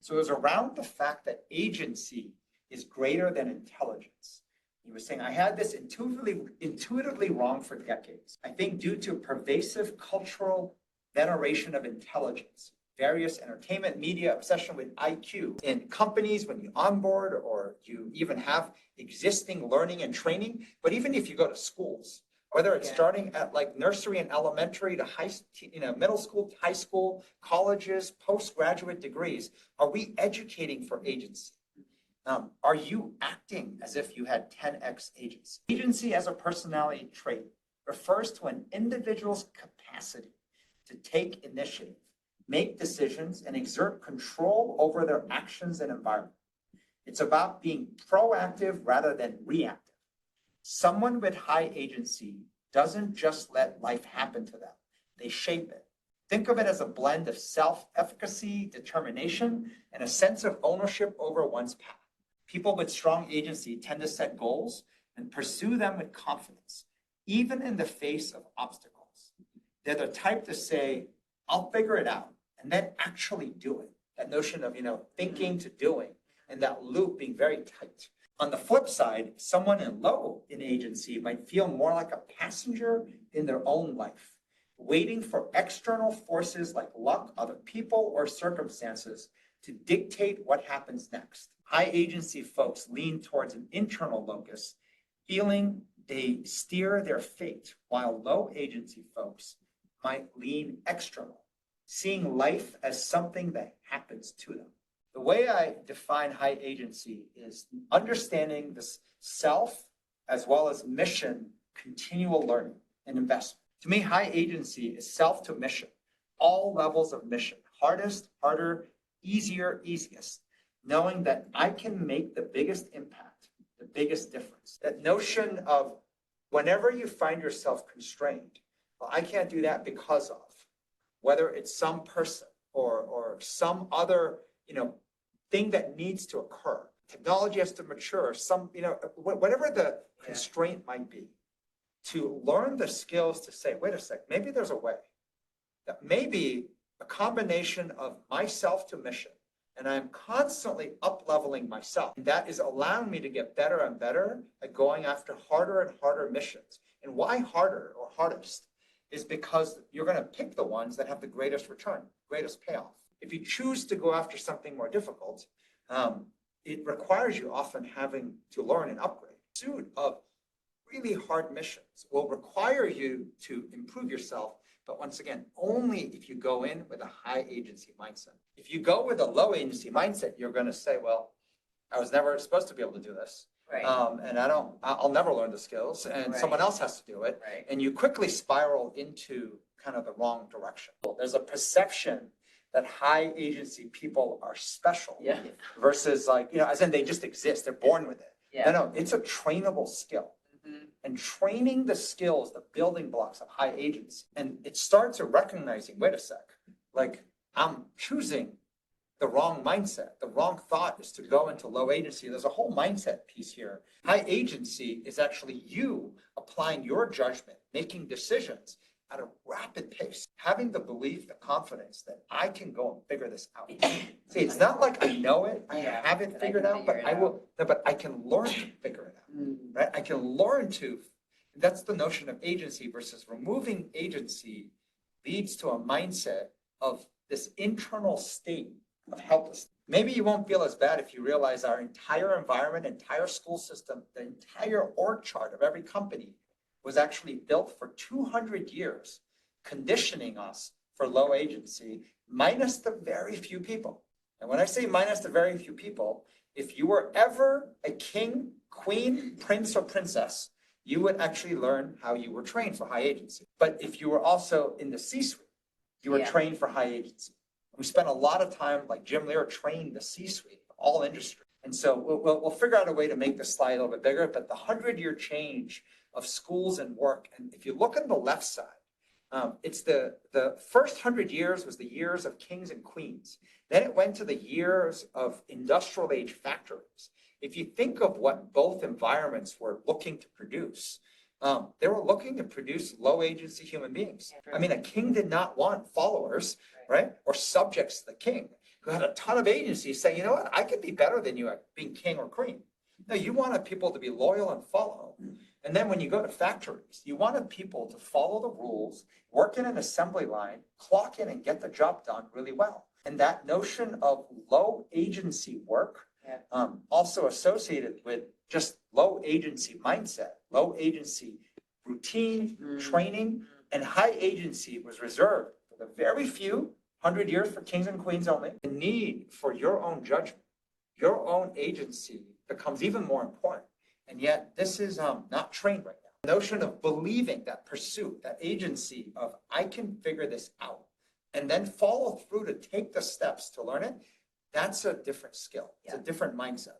So it was around the fact that agency is greater than intelligence. He was saying, I had this intuitively wrong for decades. I think due to pervasive cultural veneration of intelligence, various entertainment, media, obsession with IQ in companies when you onboard or you even have existing learning and training. But even if you go to schools, whether it's starting at like nursery and elementary to middle school, high school, colleges, postgraduate degrees, are we educating for agency? Are you acting as if you had 10x agency? Agency as a personality trait refers to an individual's capacity to take initiative, make decisions, and exert control over their actions and environment. It's about being proactive rather than reactive. Someone with high agency doesn't just let life happen to them. They shape it. Think of it as a blend of self-efficacy, determination, and a sense of ownership over one's path. People with strong agency tend to set goals and pursue them with confidence, even in the face of obstacles. They're the type to say, I'll figure it out, and then actually do it. That notion of, thinking to doing, and that loop being very tight. On the flip side, someone low in agency might feel more like a passenger in their own life, waiting for external forces like luck, other people, or circumstances to dictate what happens next. High agency folks lean towards an internal locus, feeling they steer their fate, while low agency folks might lean external, seeing life as something that happens to them. The way I define high agency is understanding this self as well as mission, continual learning and investment. To me, high agency is self to mission, all levels of mission, hardest, harder, easier, easiest, knowing that I can make the biggest impact, the biggest difference. That notion of whenever you find yourself constrained, well, I can't do that because of, whether it's some person or some other, thing that needs to occur. Technology has to mature, whatever the constraint might be, to learn the skills to say, wait a sec, maybe there's a way. That maybe a combination of myself to mission, and I'm constantly up-leveling myself. And that is allowing me to get better and better at going after harder and harder missions. And why harder or hardest is because you're going to pick the ones that have the greatest return, greatest payoff. If you choose to go after something more difficult, it requires you often having to learn and upgrade. The pursuit of really hard missions will require you to improve yourself, but once again, only if you go in with a high agency mindset. If you go with a low agency mindset, you're going to say, well, I was never supposed to be able to do this. Right. And I'll never learn the skills, and someone else has to do it. Right. And you quickly spiral into kind of the wrong direction. There's a perception that high agency people are special versus as in they just exist, they're born with it. Yeah. No, it's a trainable skill. And training the skills, the building blocks of high agency. And it starts with recognizing, wait a sec, I'm choosing the wrong mindset. The wrong thought is to go into low agency. There's a whole mindset piece here. High agency is actually you applying your judgment, making decisions at a rapid pace, having the belief, the confidence that I can go and figure this out. See, it's not like I know it, I have it figured out, but I can learn to figure it out, right? I can learn to, that's the notion of agency versus removing agency leads to a mindset of this internal state of helplessness. Maybe you won't feel as bad if you realize our entire environment, entire school system, the entire org chart of every company was actually built for 200 years, conditioning us for low agency, minus the very few people. And when I say minus the very few people, if you were ever a king, queen, prince, or princess, you would actually learn how you were trained for high agency. But if you were also in the C-suite, you were trained for high agency. We spent a lot of time, like Jim Lear trained the C-suite, all industry. And so we'll figure out a way to make this slide a little bit bigger, but the 100-year change of schools and work, and if you look on the left side, it's the first 100 years was the years of kings and queens. Then it went to the years of industrial age factories. If you think of what both environments were looking to produce, they were looking to produce low agency human beings. I mean, a king did not want followers, right? Or subjects to the king. who had a ton of agency saying, you know what, I could be better than you at being king or queen. No, you wanted people to be loyal and follow. And then when you go to factories, you wanted people to follow the rules, work in an assembly line, clock in and get the job done really well. And that notion of low agency work, also associated with just low agency mindset, low agency routine, training, and high agency was reserved for the very few, 100 years for kings and queens only. The need for your own judgment, your own agency becomes even more important. And yet this is not trained right now. The notion of believing that pursuit, that agency of I can figure this out and then follow through to take the steps to learn it, that's a different skill. It's a different mindset.